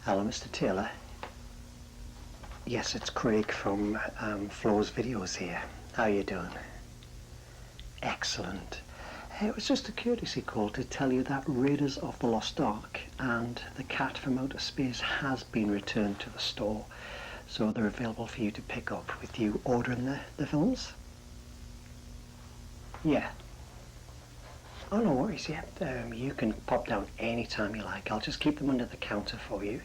Hello, Mr. Taylor. Yes, it's Craig from Flo's Videos here. How are you doing? Excellent. It was just a courtesy call to tell you that Raiders of the Lost Ark and The Cat from Outer Space has been returned to the store. So they're available for you to pick up with you ordering the films. Yeah. Oh, no worries, yeah. You can pop down any time you like. I'll just keep them under the counter for you.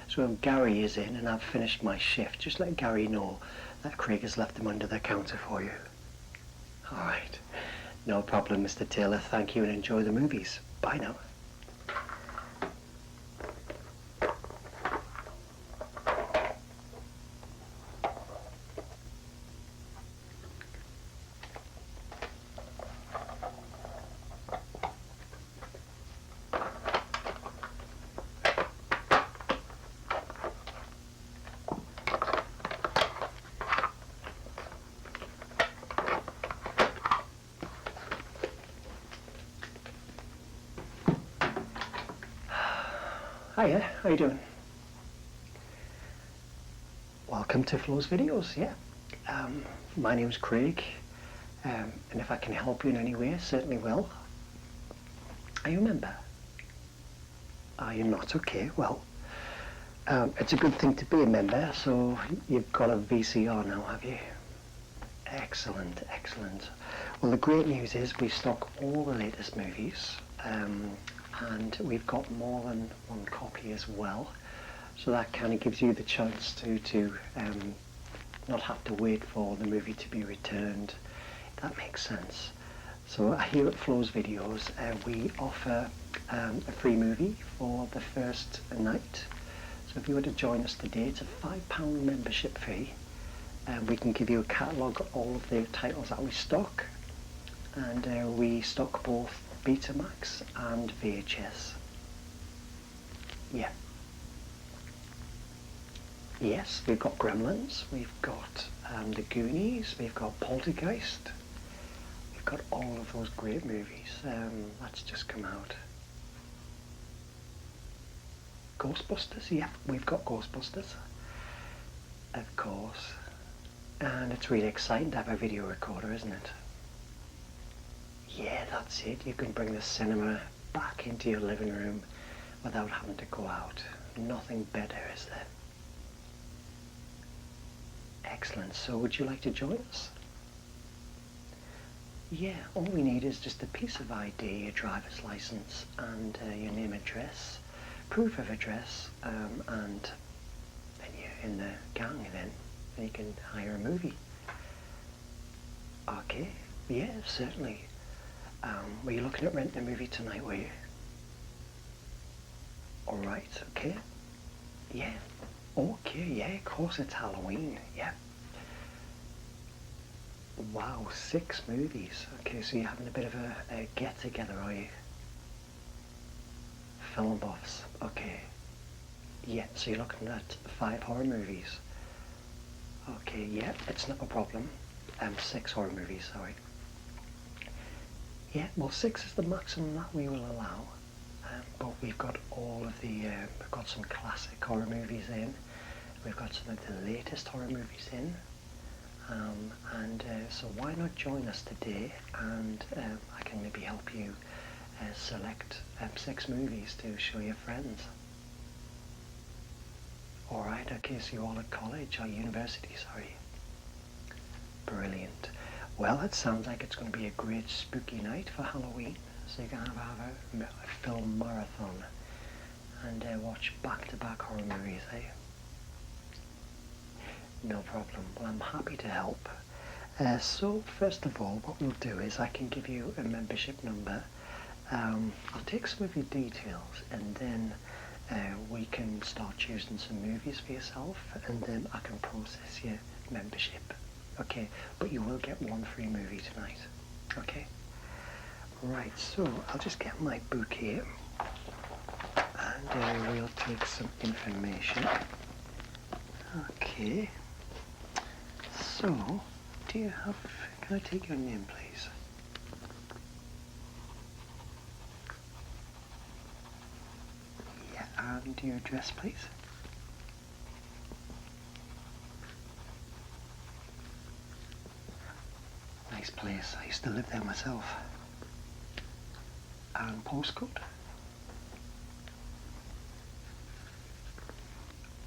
So if Gary is in and I've finished my shift, just let Gary know that Craig has left them under the counter for you. Alright. No problem, Mr. Taylor. Thank you and enjoy the movies. Bye now. Hiya, how you doing? Welcome to Flo's Videos, yeah. My name's Craig, and if I can help you in any way, certainly will. Are you a member? Are you not? Okay, well, it's a good thing to be a member, so you've got a VCR now, have you? Excellent, excellent. Well, the great news is we stock all the latest movies, and we've got more than one copy as well, so that kind of gives you the chance to not have to wait for the movie to be returned, if that makes sense. So here at Flo's Videos, we offer a free movie for the first night. So if you were to join us today, it's a £5 membership fee, and we can give you a catalogue of all of the titles that we stock, and we stock both Betamax and VHS. Yeah. Yes, we've got Gremlins, we've got The Goonies, we've got Poltergeist. We've got all of those great movies. That's just come out. Ghostbusters, yeah, we've got Ghostbusters. Of course. And it's really exciting to have a video recorder, isn't it? Yeah, that's it. You can bring the cinema back into your living room without having to go out. Nothing better, is there? Excellent. So would you like to join us? Yeah, all we need is just a piece of ID, your driver's license, and your name, address, proof of address, and then you're in the gang then, and you can hire a movie. Okay, yeah, certainly. Were you looking at renting a movie tonight, were you? Alright, okay. Yeah. Okay, yeah, of course it's Halloween, yeah. Wow, 6 movies. Okay, so you're having a bit of a get-together, are you? Film buffs, okay. Yeah, so you're looking at 5 horror movies. Okay, yeah, it's not a problem. 6 horror movies, sorry. Yeah, well, 6 is the maximum that we will allow, but we've got all of the, we've got some classic horror movies in, we've got some of the latest horror movies in, so why not join us today, and I can maybe help you select 6 movies to show your friends. Alright, okay, so you're all at college or university, sorry. Brilliant. Well, it sounds like it's going to be a great spooky night for Halloween, so you can have a film marathon and watch back-to-back horror movies, eh? No problem. Well, I'm happy to help. So, first of all, what we'll do is I can give you a membership number. I'll take some of your details, and then we can start choosing some movies for yourself, and then I can process your membership. Okay, but you will get 1 free movie tonight. Okay? Right, so I'll just get my book here, and we'll take some information. Okay. So, do you have... Can I take your name, please? Yeah, and your address, please? Nice place. I used to live there myself. And postcode?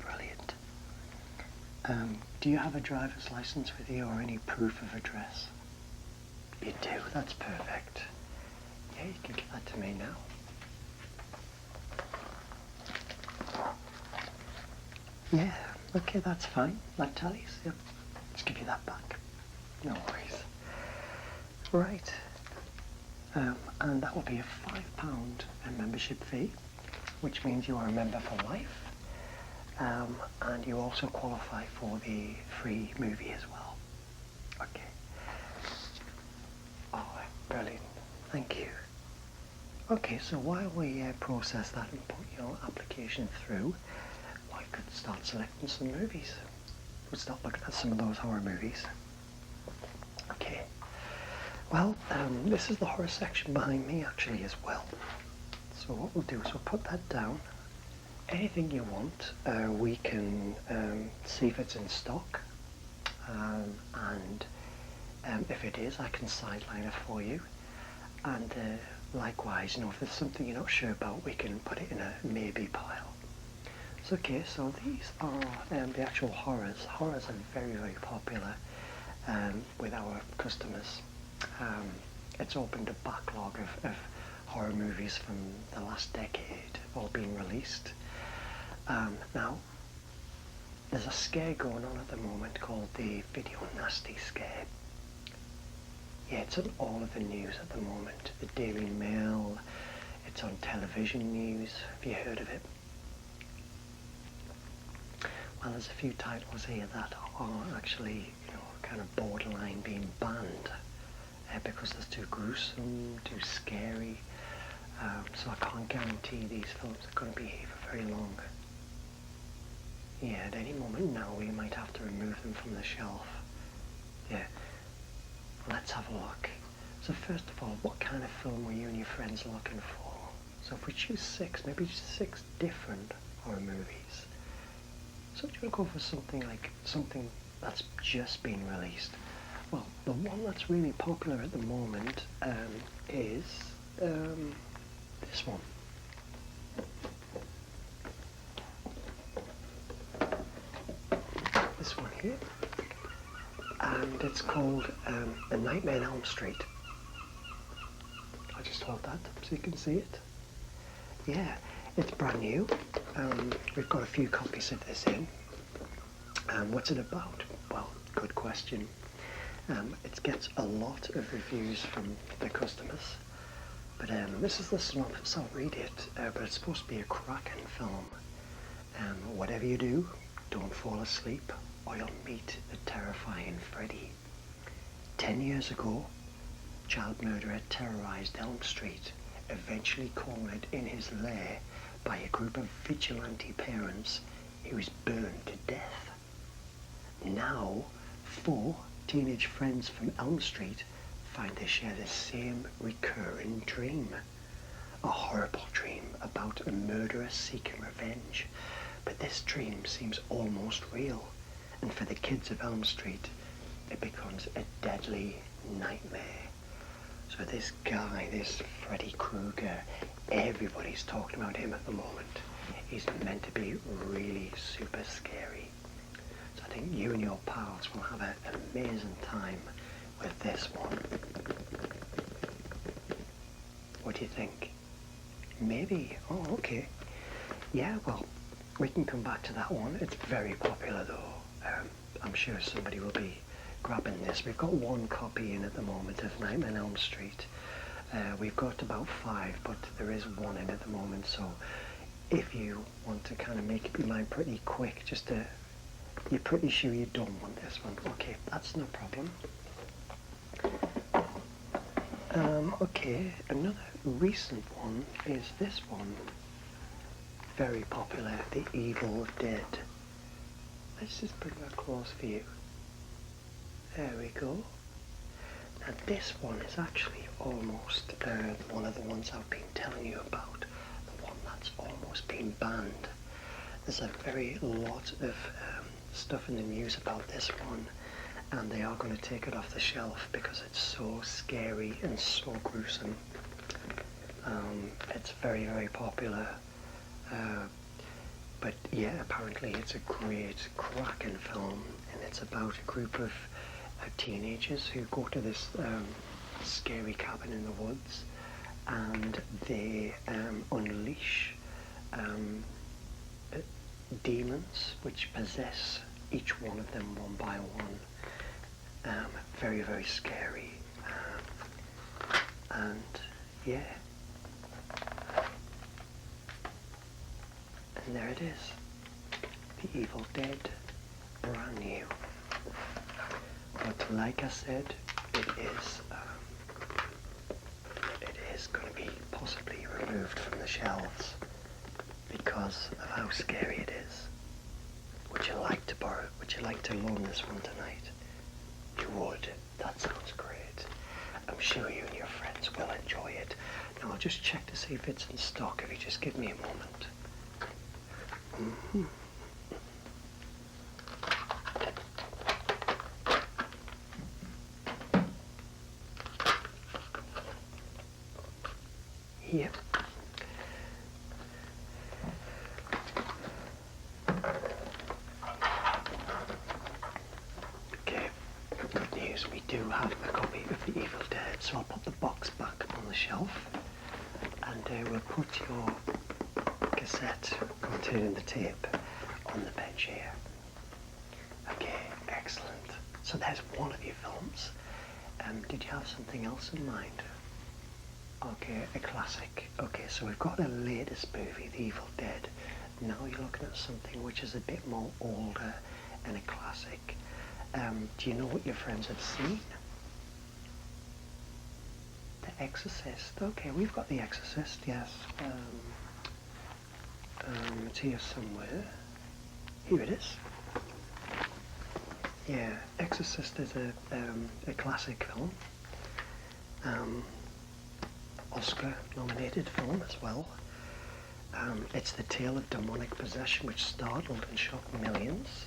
Brilliant. Do you have a driver's license with you or any proof of address? You do, that's perfect. Yeah, you can give that to me now. Yeah, okay, that's fine. That tallies, yep. Let's give you that back. No worries. Right. And that will be a £5 membership fee, which means you are a member for life. And you also qualify for the free movie as well. Okay. All right, brilliant. Thank you. Okay, so while we process that and put your application through, I could start selecting some movies. We'll start looking at some of those horror movies. Okay. Well, this is the horror section behind me actually as well. So what we'll do is we'll put that down. Anything you want, we can see if it's in stock, and if it is, I can sideline it for you. And likewise, if there's something you're not sure about, we can put it in a maybe pile. So, okay, so these are the actual horrors. Horrors are very, very popular with our customers. It's opened a backlog of horror movies from the last decade, all being released. Now, there's a scare going on at the moment called the Video Nasty scare. Yeah, it's on all of the news at the moment. The Daily Mail, it's on television news. Have you heard of it? Well, there's a few titles here that are actually, kind of borderline being banned because they're too gruesome, too scary. So I can't guarantee these films are going to be here for very long. Yeah, at any moment now we might have to remove them from the shelf. Yeah, let's have a look. So first of all, what kind of film were you and your friends looking for? So if we choose 6, maybe 6 different horror movies. So do you want to go for something that's just been released? Well, the one that's really popular at the moment is this one. This one here. And it's called A Nightmare on Elm Street. I just hold that so you can see it. Yeah, it's brand new. We've got a few copies of this in. What's it about? Well, good question. It gets a lot of reviews from the customers. But this is the synopsis. I'll read it. But it's supposed to be a cracking film. Whatever you do, don't fall asleep, or you'll meet the terrifying Freddy. 10 years ago, child murderer terrorized Elm Street, eventually cornered in his lair by a group of vigilante parents. He was burned to death. Now, 4 teenage friends from Elm Street find they share the same recurring dream. A horrible dream about a murderer seeking revenge. But this dream seems almost real, and for the kids of Elm Street, it becomes a deadly nightmare. So this guy, this Freddy Krueger, everybody's talking about him at the moment. He's meant to be really super scary. So I think you and your pals will have an amazing time with this one. What do you think? Maybe. Oh, okay. Yeah, well, we can come back to that one. It's very popular though. I'm sure somebody will be grabbing this. We've got 1 copy in at the moment of Nightmare on Elm Street. We've got about 5, but there is 1 in at the moment. So if you want to kind of make up your mind pretty quick, you're pretty sure you don't want this one. Okay, that's no problem. Okay, another recent one is this one. Very popular, The Evil Dead. Let's just bring that close for you. There we go. Now this one is actually almost one of the ones I've been telling you about. The one that's almost been banned. There's a very lot of stuff in the news about this one, and they are going to take it off the shelf because it's so scary and so gruesome. It's very, very popular. But yeah, apparently it's a great, cracking film, and it's about a group of teenagers who go to this scary cabin in the woods, and they unleash demons which possess each one of them one by one. Very, very scary. And yeah. And there it is. The Evil Dead, brand new. But like I said, it is going to be possibly removed from the shelves because of how scary it is. Would you like to borrow? Would you like to loan this one tonight? You would. That sounds great. I'm sure you and your friends will enjoy it. Now I'll just check to see if it's in stock. If you just give me a moment. Mm-hmm. Yep. Okay, good news, we do have a copy of The Evil Dead, so I'll put the box back on the shelf, and we'll put your cassette containing the tape on the bench here. Okay, excellent. So there's one of your films. Did you have something else in mind? Okay, a classic. Okay, so we've got the latest movie, The Evil Dead. Now you're looking at something which is a bit more older and a classic. Do you know what your friends have seen? The Exorcist. Okay, we've got The Exorcist, yes. It's here somewhere. Here it is. Yeah, Exorcist is a classic film. Oscar-nominated film as well. It's the tale of demonic possession which startled and shocked millions.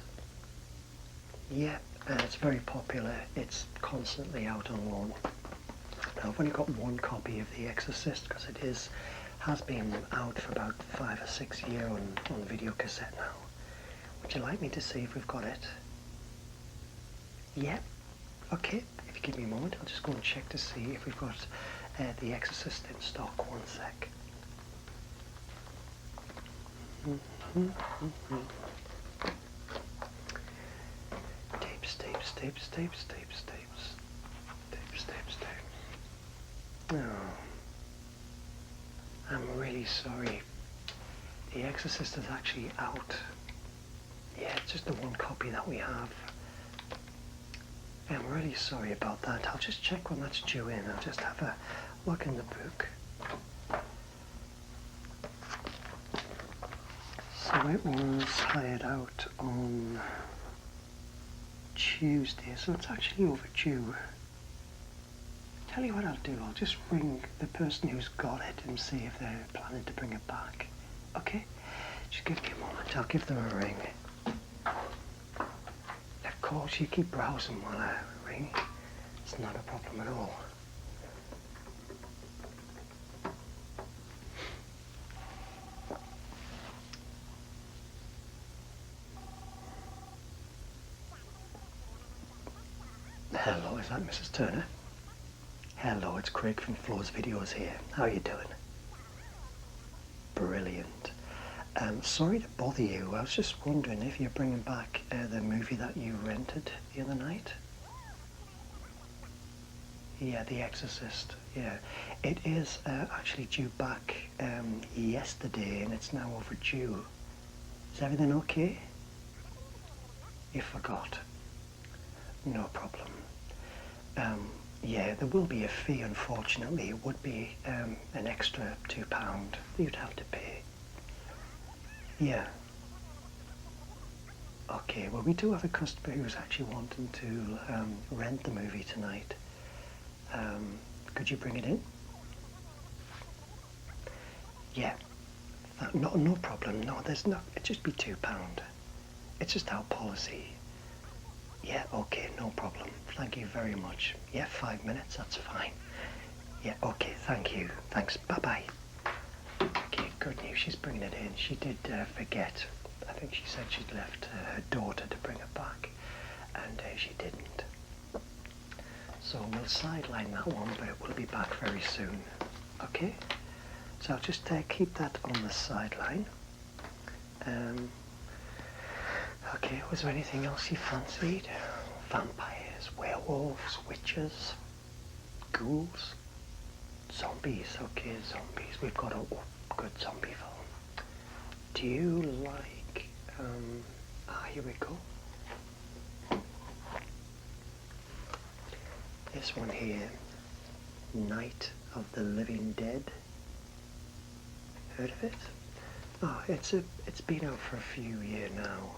Yeah, it's very popular. It's constantly out on loan. Now, I've only got one copy of The Exorcist because it has been out for about 5 or 6 years on video cassette now. Would you like me to see if we've got it? Yeah. Okay, if you give me a moment, I'll just go and check to see if we've got The Exorcist in stock. One sec. Tapes. Oh, I'm really sorry. The Exorcist is actually out. Yeah, it's just the one copy that we have. I'm really sorry about that. I'll just check when that's due in. I'll just have a look in the book. So it was hired out on Tuesday, so it's actually overdue. Tell you what I'll do, I'll just ring the person who's got it and see if they're planning to bring it back. Okay? Just give me a moment, I'll give them a ring. Of course, you keep browsing while I ring. It's not a problem at all. Hello, is that Mrs. Turner? Hello, it's Craig from Flo's Videos here. How are you doing? Brilliant. Sorry to bother you. I was just wondering if you're bringing back the movie that you rented the other night. Yeah, The Exorcist. Yeah, it is actually due back yesterday, and it's now overdue. Is everything okay? You forgot. No problem. Yeah, there will be a fee, unfortunately. It would be an extra £2 you'd have to pay. Yeah. Okay, well, we do have a customer who's actually wanting to rent the movie tonight. Could you bring it in? Yeah. No problem. No, there's no. It'd just be £2. It's just our policy. Yeah, okay, no problem. Thank you very much. Yeah, 5 minutes, that's fine. Yeah, okay, thank you. Thanks, bye-bye. Okay, good news, she's bringing it in. She did forget. I think she said she'd left her daughter to bring it back, and she didn't. So we'll sideline that one, but we'll be back very soon. Okay? So I'll just keep that on the sideline. Okay, was there anything else you fancied? Vampires, werewolves, witches, ghouls, zombies. Okay, zombies. We've got a good zombie film. Do you like, here we go. This one here, Night of the Living Dead. Heard of it? Oh, it's been out for a few years now.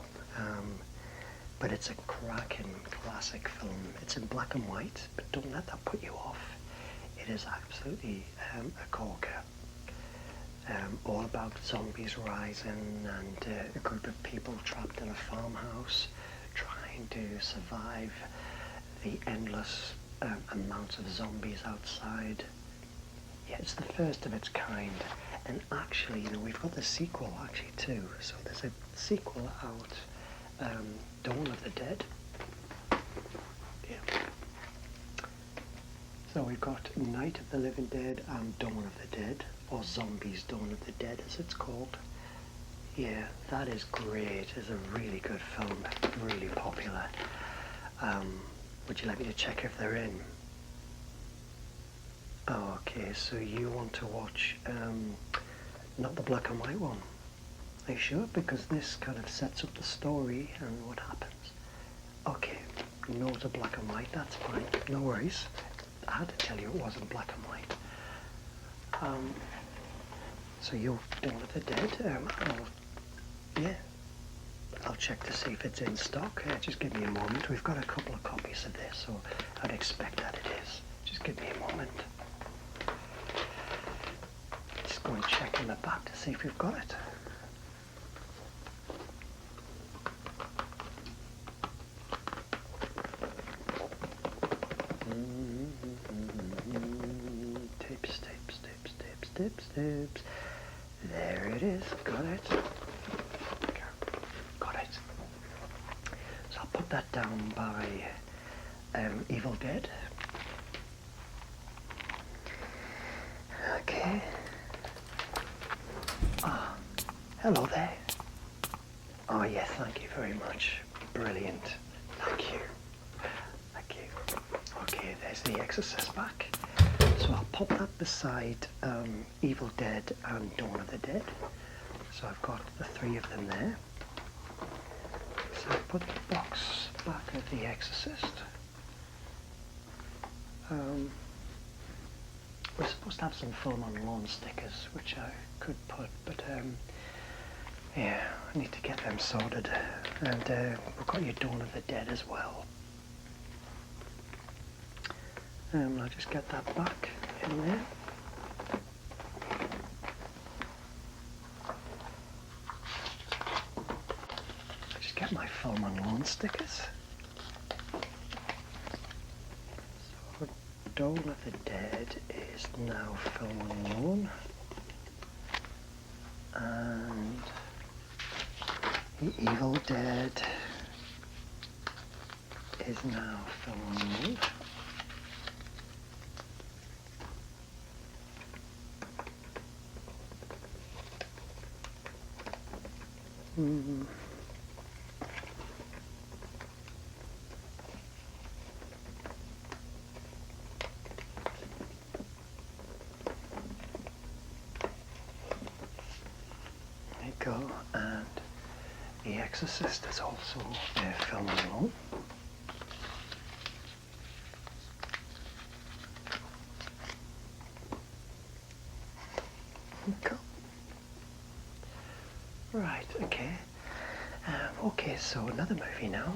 But it's a cracking classic film. It's in black and white, but don't let that put you off. It is absolutely a corker. All about zombies rising and a group of people trapped in a farmhouse trying to survive the endless amounts of zombies outside. Yeah, it's the first of its kind. And actually, we've got the sequel actually too. So there's a sequel out. Dawn of the Dead. Yeah. So we've got Night of the Living Dead and Dawn of the Dead, or Zombies Dawn of the Dead as it's called. Yeah, that is great. It's a really good film, really popular. Would you like me to check if they're in? Oh, okay, so you want to watch not the black and white one? Are you sure? Because this kind of sets up the story and what happens. Okay, no to black and white, that's fine. No worries. I had to tell you it wasn't black and white. So you're Dawn of the Dead. I'll check to see if it's in stock. Just give me a moment. We've got a couple of copies of this, so I'd expect that it is. Just give me a moment. Just go and check in the back to see if we've got it. Tips. There it is. Got it. Got it. So I'll put that down by Evil Dead. Okay. Ah, hello there. Oh yes, thank you very much. Brilliant. Thank you. Thank you. Okay, there's the Exorcist back. So I'll pop that beside Evil Dead and Dawn of the Dead. So I've got the three of them there. So I'll put the box back of the Exorcist. We're supposed to have some film on lawn stickers, which I could put, but yeah, I need to get them sorted. And we've got your Dawn of the Dead as well. I'll just get that back in there. Just get my film on lawn stickers. So Dawn of the Dead is now film on lawn. And the Evil Dead is now film on lawn. There you go, and The Exorcist is also film alone. Cool. Right, okay. Okay, so another movie now.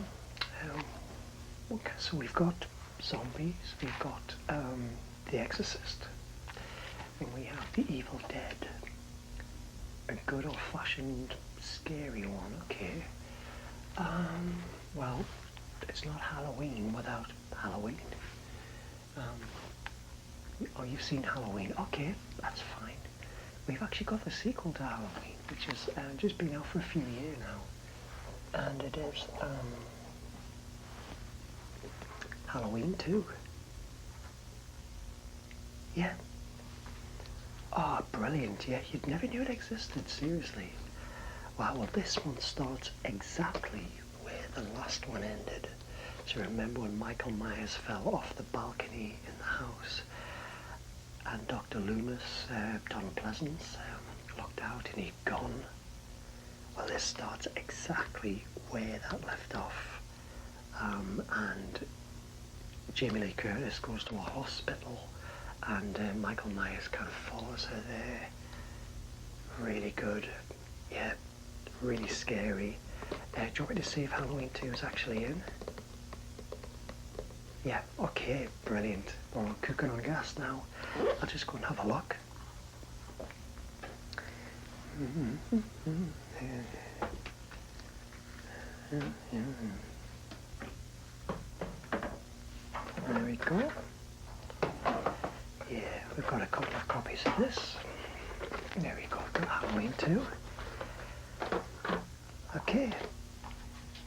Okay, so we've got zombies, we've got The Exorcist, and we have The Evil Dead. a good old-fashioned scary one, okay. Well, it's not Halloween without Halloween. Oh, you've seen Halloween. Okay, that's fine. We've actually got the sequel to Halloween, which has just been out for a few years now. And it is Halloween 2. Yeah. Oh, brilliant. Yeah, you'd never knew it existed, seriously. Wow, well, this one starts exactly where the last one ended. So remember when Michael Myers fell off the balcony in the house and Dr. Loomis, Donald Pleasance, looked out and he'd gone? Well, this starts exactly where that left off. And Jamie Lee Curtis goes to a hospital and Michael Myers kind of follows her there. Really good. Yeah, really scary. Do you want me to see if Halloween 2 is actually in? Yeah, okay, brilliant. Well, I'm cooking on gas now. I'll just go and have a look. There we go. Yeah, we've got a couple of copies of this. There we go, got Halloween 2. Okay,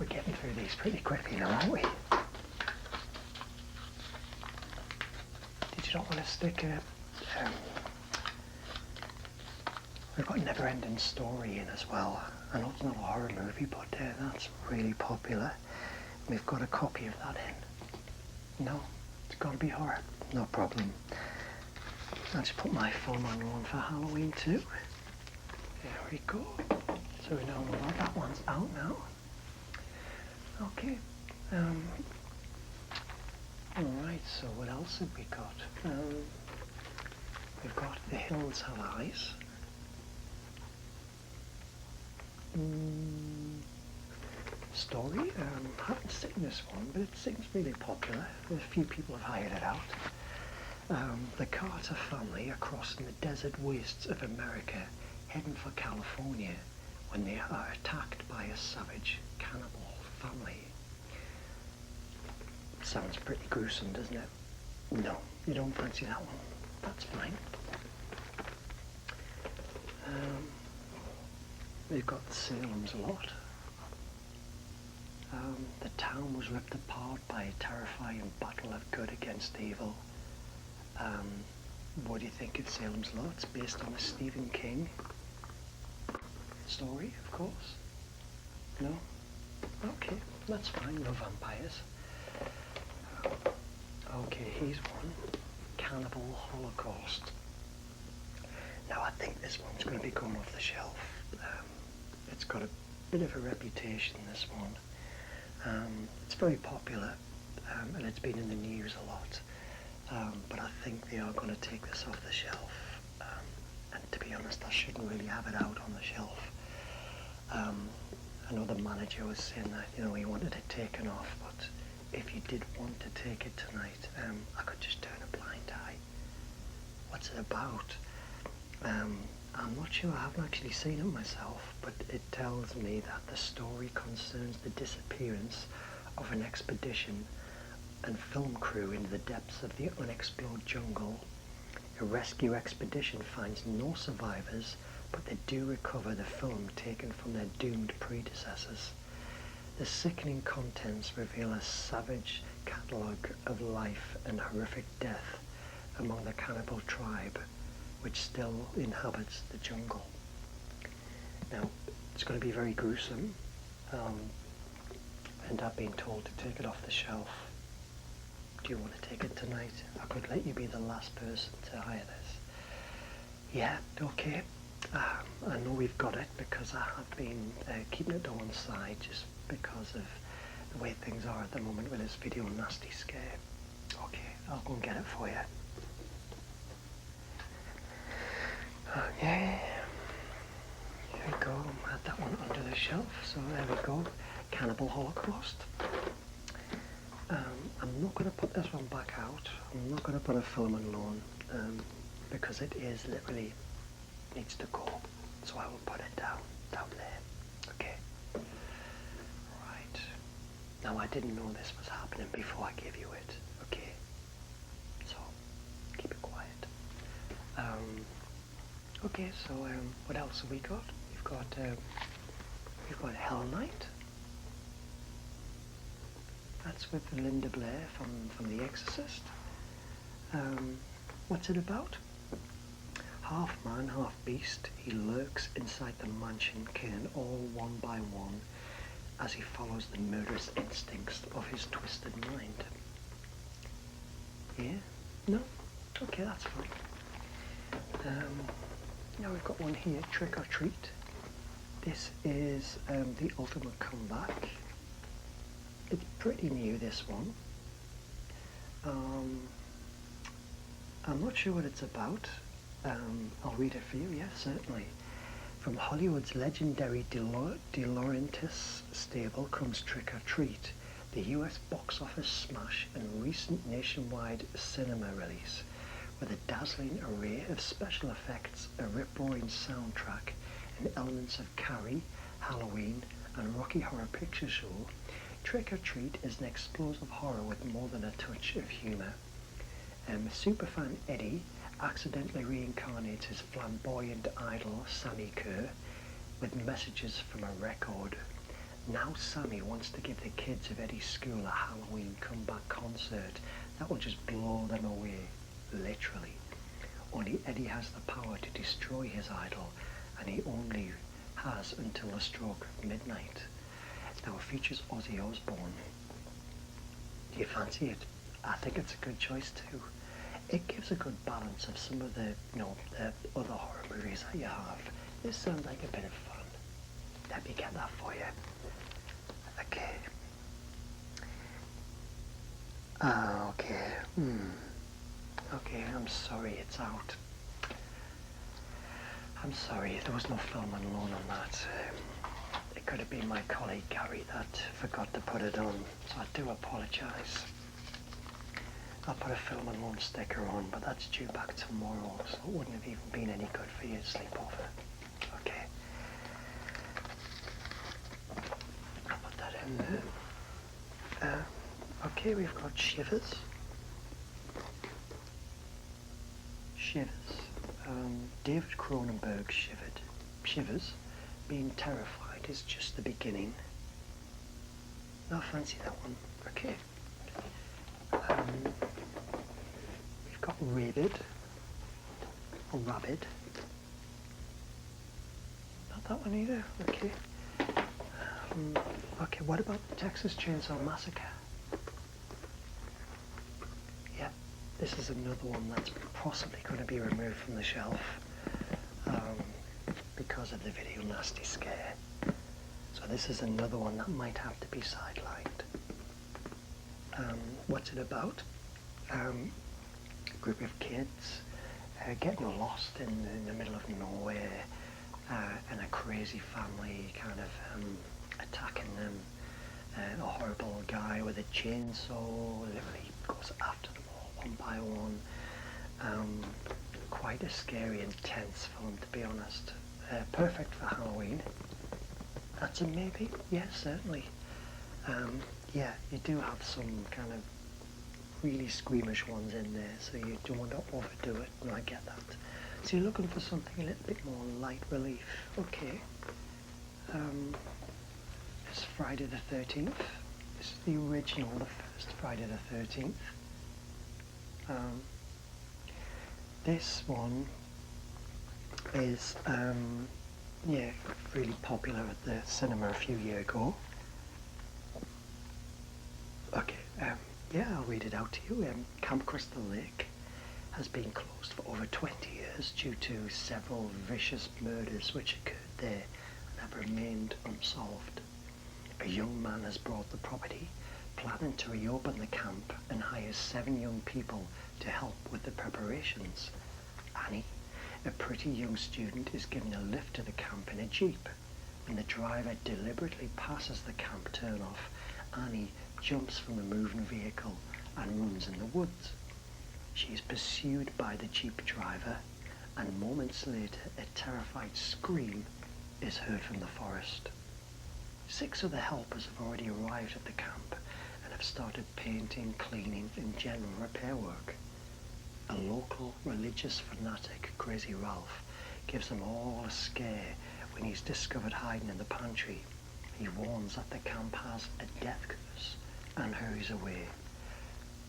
we're getting through these pretty quickly now, aren't we? Did you not want to stick a... we've got Never Ending Story in as well. I know it's not a horror movie, but that's really popular. We've got a copy of that in. No, it's got to be horror. No problem. I'll just put my phone on roll for Halloween 2. There we go. So we know that one's out now. Okay. Alright, so what else have we got? We've got The Hills Have Eyes. Story. I haven't seen this one, but it seems really popular. A few people have hired it out. The Carter family are crossing the desert wastes of America, heading for California, when they are attacked by a savage cannibal family. Sounds pretty gruesome, doesn't it? No, you don't fancy that one. That's fine. We've got Salem's Lot. The town was ripped apart by a terrifying battle of good against evil. What do you think of Salem's Lot? It's based on a Stephen King story, of course. No? Okay, that's fine, no vampires. Okay, here's one. Cannibal Holocaust. Now I think this one's going to be going off the shelf. It's got a bit of a reputation, this one. It's very popular, and it's been in the news a lot. But I think they are going to take this off the shelf. And to be honest, I shouldn't really have it out on the shelf. I know the manager was saying that, you know, he wanted it taken off, but if you did want to take it tonight, I could just turn a blind eye. What's it about? I'm not sure, I haven't actually seen it myself, but it tells me that the story concerns the disappearance of an expedition and film crew into the depths of the unexplored jungle. A rescue expedition finds no survivors, but they do recover the film taken from their doomed predecessors. The sickening contents reveal a savage catalogue of life and horrific death among the cannibal tribe, which still inhabits the jungle. Now, it's going to be very gruesome, and I've been told to take it off the shelf. Do you want to take it tonight? I could let you be the last person to hire this. Yeah, okay. I know we've got it because I have been keeping it to one side just because of the way things are at the moment with this video nasty scare. Okay, I'll go and get it for you. Okay, here we go. Add that one under the shelf. So there we go. Cannibal Holocaust. I'm not going to put this one back out. I'm not going to put a film on loan because it is literally needs to go. So I will put it down there. Okay. Right. Now I didn't know this was happening before I gave you it. Okay. So keep it quiet. Okay. So what else have we got? We've got Hell Night. That's with Linda Blair from The Exorcist. What's it about? Half man, half beast, he lurks inside the mansion, killing all one by one as he follows the murderous instincts of his twisted mind. Yeah? No? Okay, that's fine. Now we've got one here, Trick or Treat. This is the ultimate comeback. It's pretty new, this one. I'm not sure what it's about. I'll read it for you, yes, certainly. From Hollywood's legendary De Laurentiis stable comes Trick or Treat, the US box office smash and recent nationwide cinema release, with a dazzling array of special effects, a rip-roaring soundtrack, and elements of Carrie, Halloween, and Rocky Horror Picture Show. Trick or Treat is an explosive horror with more than a touch of humour. Superfan Eddie accidentally reincarnates his flamboyant idol Sammy Kerr with messages from a record. Now Sammy wants to give the kids of Eddie's school a Halloween comeback concert that will just blow them away, literally. Only Eddie has the power to destroy his idol, and he only has until the stroke of midnight. Now it features Ozzy Osbourne. Do you fancy it? I think it's a good choice too. It gives a good balance of some of the, the other horror movies that you have. This sounds like a bit of fun. Let me get that for you. Okay. Okay. Okay, I'm sorry it's out. I'm sorry, there was no film and loan on that. It could have been my colleague Gary that forgot to put it on, so I do apologise. I'll put a film and loan sticker on, but that's due back tomorrow, so it wouldn't have even been any good for your sleepover. Okay. I'll put that in there. Okay, we've got Shivers. Shivers. David Cronenberg shivered. Shivers, being terrified is just the beginning. I fancy that one. Okay. We've got Rabid, or Rabid. Not that one either. Okay. Okay, what about Texas Chainsaw Massacre? Yeah, this is another one that's possibly going to be removed from the shelf because of the video nasty scare. So this is another one that might have to be sidelined. What's it about? A group of kids getting lost in the middle of nowhere, and a crazy family kind of attacking them. A horrible guy with a chainsaw literally goes after them all one by one. Quite a scary, intense film, to be honest. Perfect for Halloween. That's a maybe? Yes, certainly. Yeah, you do have some kind of really squeamish ones in there, so you don't want to overdo it, and I get that. So you're looking for something a little bit more light relief. Okay. It's Friday the 13th. This is the original, the first Friday the 13th. This one is, yeah, really popular at the cinema a few years ago. Okay, yeah, I'll read it out to you. Camp Crystal Lake has been closed for over 20 years due to several vicious murders which occurred there and have remained unsolved. A young man has bought the property, planning to reopen the camp and hires 7 young people to help with the preparations. Annie, a pretty young student, is given a lift to the camp in a jeep. When the driver deliberately passes the camp turnoff, Annie jumps from the moving vehicle and runs in the woods. She is pursued by the jeep driver. and moments later a terrified scream is heard from the forest. 6 of the helpers have already arrived at the camp and have started painting, cleaning and general repair work. A local religious fanatic, Crazy Ralph, gives them all a scare when he's discovered hiding in the pantry. He warns that the camp has a death curse and hurries away.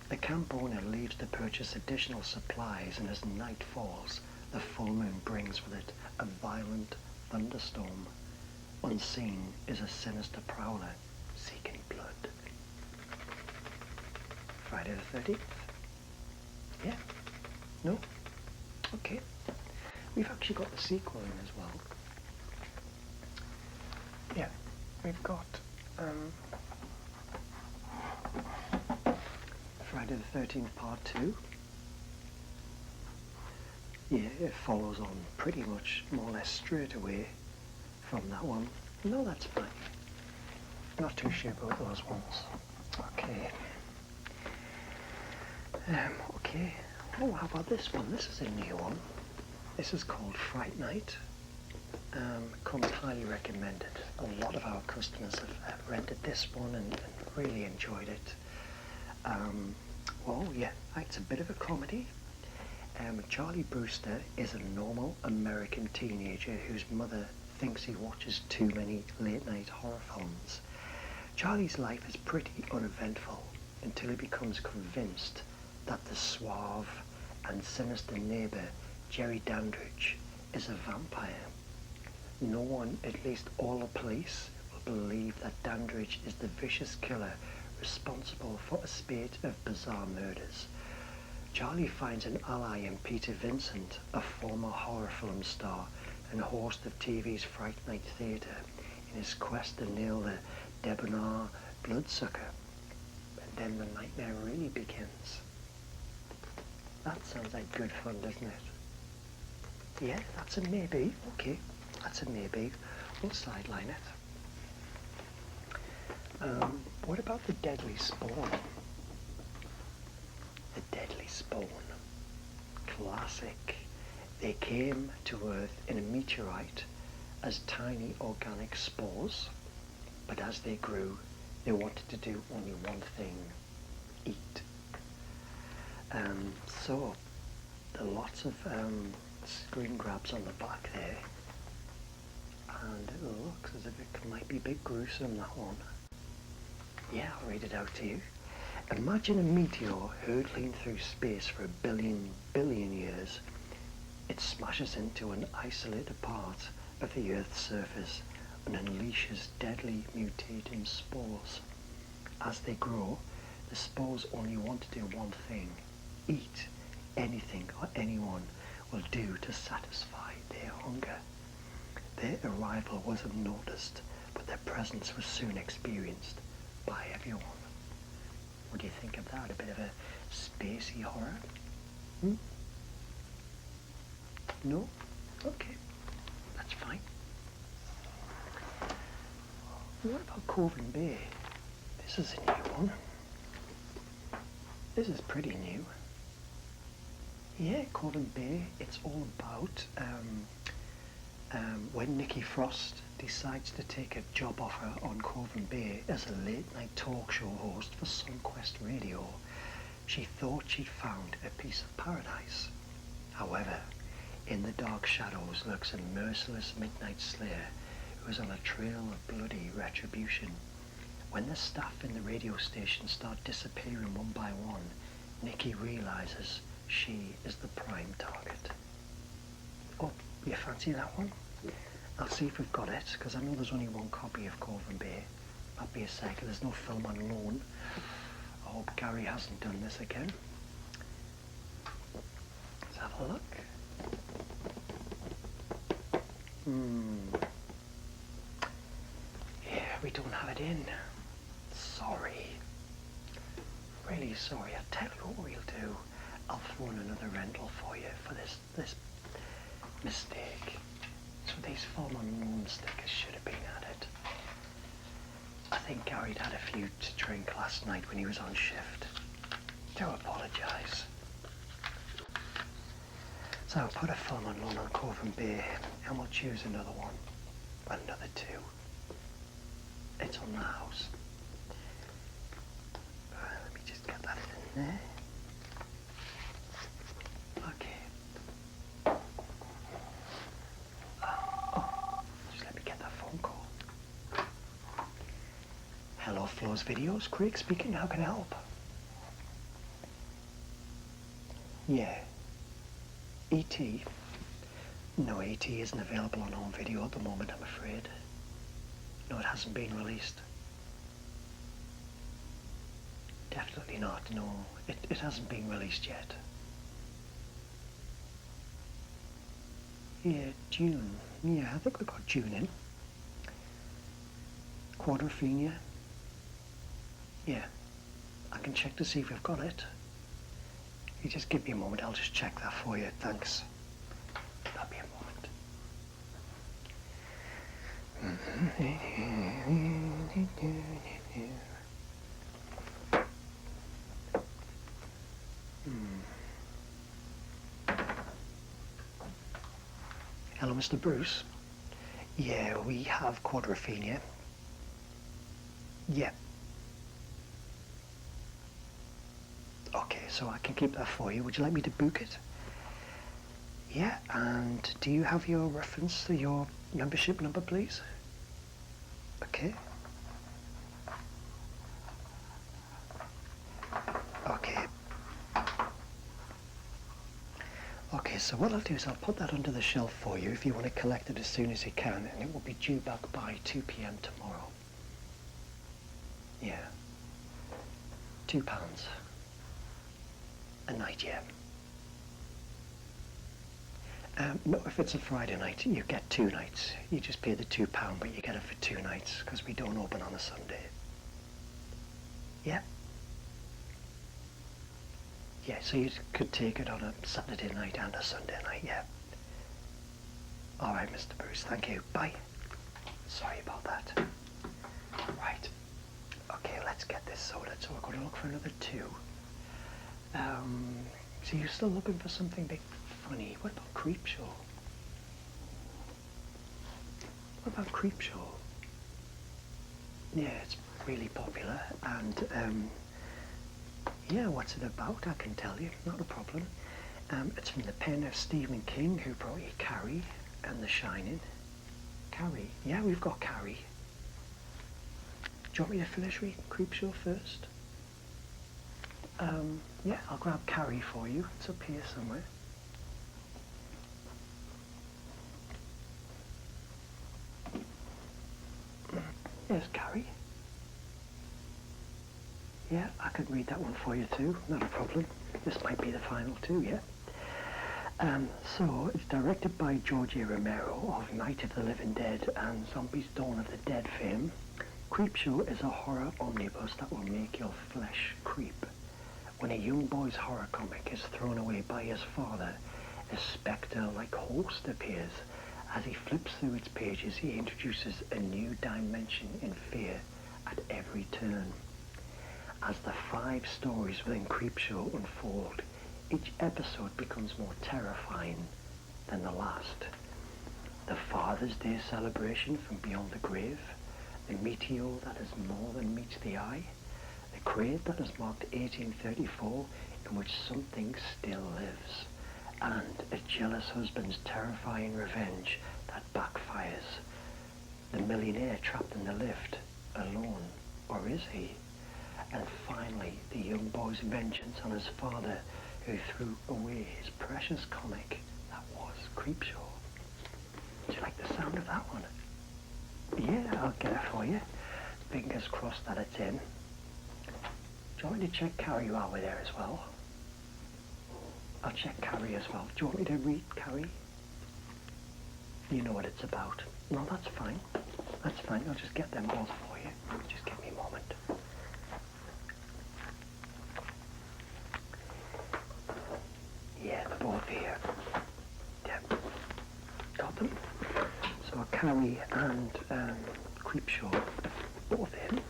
The camp owner leaves to purchase additional supplies, and as night falls, the full moon brings with it a violent thunderstorm. Unseen is a sinister prowler seeking blood. Friday the 13th? Yeah? No? Okay. We've actually got the sequel in as well. Yeah, we've got Friday the 13th Part 2. Yeah, it follows on pretty much more or less straight away from that one. No, that's fine. Not too sure about those ones. Okay. Okay. Oh, how about this one? This is a new one. This is called Fright Night. Comes highly recommended. A lot of our customers have rented this one and really enjoyed it. Well, yeah, it's a bit of a comedy. Charlie Brewster is a normal American teenager whose mother thinks he watches too many late-night horror films. Charlie's life is pretty uneventful until he becomes convinced that the suave and sinister neighbour, Jerry Dandridge, is a vampire. No one, at least all the police, will believe that Dandridge is the vicious killer responsible for a spate of bizarre murders. Charlie finds an ally in Peter Vincent, a former horror film star and host of TV's Fright Night Theatre, in his quest to nail the debonair bloodsucker. And then the nightmare really begins. That sounds like good fun, doesn't it? Yeah, that's a maybe. Okay, that's a maybe. We'll sideline it. What about the Deadly Spawn? The Deadly Spawn. Classic. They came to Earth in a meteorite as tiny organic spores, but as they grew, they wanted to do only one thing: eat. So, there are lots of screen grabs on the back there, and it looks as if it might be a bit gruesome, that one. Yeah, I'll read it out to you. Imagine a meteor hurtling through space for a billion years. It smashes into an isolated part of the Earth's surface and unleashes deadly mutating spores. As they grow, the spores only want to do one thing: eat. Anything or anyone will do to satisfy their hunger. Their arrival wasn't noticed, but their presence was soon experienced by everyone. What do you think of that? A bit of a spacey horror? No? Okay, that's fine. What about Coven Bay? This is a new one. This is pretty new. Yeah, Coven Bay, it's all about when Nikki Frost decides to take a job offer on Coven Bay as a late-night talk show host for Sunquest Radio. She thought she'd found a piece of paradise. However, in the dark shadows lurks a merciless midnight slayer who is on a trail of bloody retribution. When the staff in the radio station start disappearing one by one, Nikki realizes she is the prime target. Oh, you fancy that one? I'll see if we've got it, because I know there's only one copy of Coven Bay. Might be a second, there's no film on loan. I hope Gary hasn't done this again. Let's have a look. Yeah, we don't have it in. Sorry. Really sorry. I'll tell you what we'll do. I'll throw in another rental for you for this mistake. So these film on loan stickers should have been added. I think Gary had a few to drink last night when he was on shift. Do apologise. So I'll put a film on Lone on Coven Bay and we'll choose another one. Well, another two. It's on the house. Let me just get that in there. Okay. Oh, just let me get that phone call. Hello, Flo's Videos. Craig speaking. How can I help? Yeah. E.T. No, E.T. isn't available on home video at the moment, I'm afraid. No, it hasn't been released. Definitely not, no. It hasn't been released yet. Yeah, June. Yeah, I think we've got June in. Quadrophenia. Yeah, I can check to see if we've got it. You just give me a moment, I'll just check that for you, thanks. That'll be a Hello, Mr. Bruce. Yeah, we have quadrophenia. Yeah. Okay, so I can keep that for you. Would you like me to book it? Yeah, and do you have your reference to your membership number, please? Okay. Okay. Okay, so what I'll do is I'll put that under the shelf for you if you want to collect it as soon as you can, and it will be due back by 2 p.m. tomorrow. Yeah. £2 a night, yeah. No, if it's a Friday night, you get 2 nights. You just pay the £2, but you get it for 2 nights, because we don't open on a Sunday. Yeah? Yeah, so you could take it on a Saturday night and a Sunday night, yeah. All right, Mr. Bruce, thank you. Bye. Sorry about that. Right. Okay, let's get this sorted. So we're going to look for another 2. So you're still looking for something big funny. What about Creepshow? What about Creepshow? Yeah, it's really popular, and yeah, what's it about? I can tell you, not a problem. It's from the pen of Stephen King, who brought you Carrie and The Shining. Carrie? Yeah, we've got Carrie. Do you want me to finish reading Creepshow first? Yeah, I'll grab Carrie for you. It's up here somewhere. There's Carrie. Yeah, I could read that one for you too, not a problem. This might be the final 2, yeah? So, it's directed by George A. Romero of Night of the Living Dead and Zombies Dawn of the Dead fame. Creepshow is a horror omnibus that will make your flesh creep. When a young boy's horror comic is thrown away by his father, a spectre-like host appears. As he flips through its pages, he introduces a new dimension in fear at every turn. As the 5 stories within Creepshow unfold, each episode becomes more terrifying than the last. The Father's Day celebration from beyond the grave, the meteor that is more than meets the eye, the grave that is marked 1834 in which something still lives, and a jealous husband's terrifying revenge that backfires. The millionaire trapped in the lift, alone, or is he? And finally, the young boy's vengeance on his father, who threw away his precious comic that was Creepshow. Do you like the sound of that one? Yeah, I'll get it for you. Fingers crossed that it's in. Do you want me to check Carrie while we're there as well? I'll check Carrie as well. Do you want me to read Carrie? You know what it's about. No, that's fine. That's fine. I'll just get them both for you. Just give me a moment. Yeah, they're both here. Yep. Got them. So Carrie and Creepshow, both in.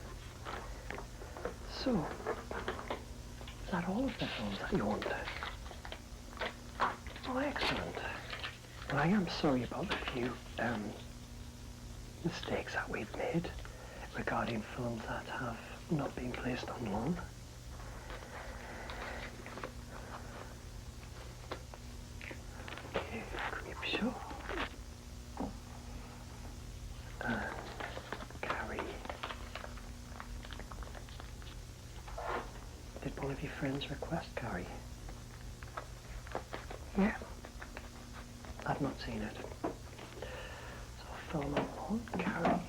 So, is that all of the films that you want? Oh, excellent. Well, I am sorry about the few mistakes that we've made regarding films that have not been placed on loan. Okay, Creepshow. And Carrie. Did one of your friends request Carrie? Yeah. I've not seen it. So film on Carrie.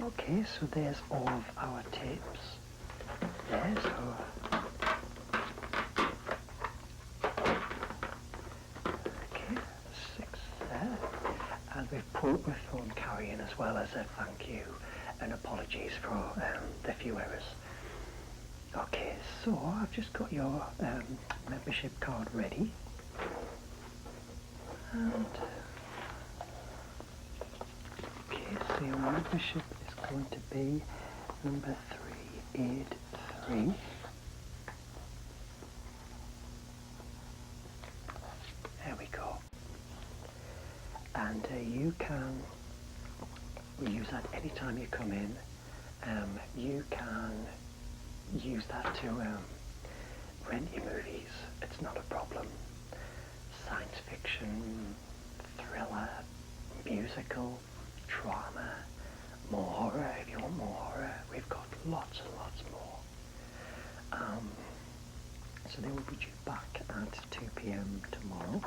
Okay, so there's all of our tapes there, so okay, 6 there. And we've thrown Carrie in as well as a thank you and apologies for the few errors. Okay, so I've just got your membership card ready. And okay, so your membership is going to be number 383. There we go. And you can use that anytime you come in. You can use that to rent your movies. It's not a problem. Science fiction, thriller, musical, drama, more horror. If you want more horror, we've got lots and lots more. So they will be due back at 2 p.m. tomorrow.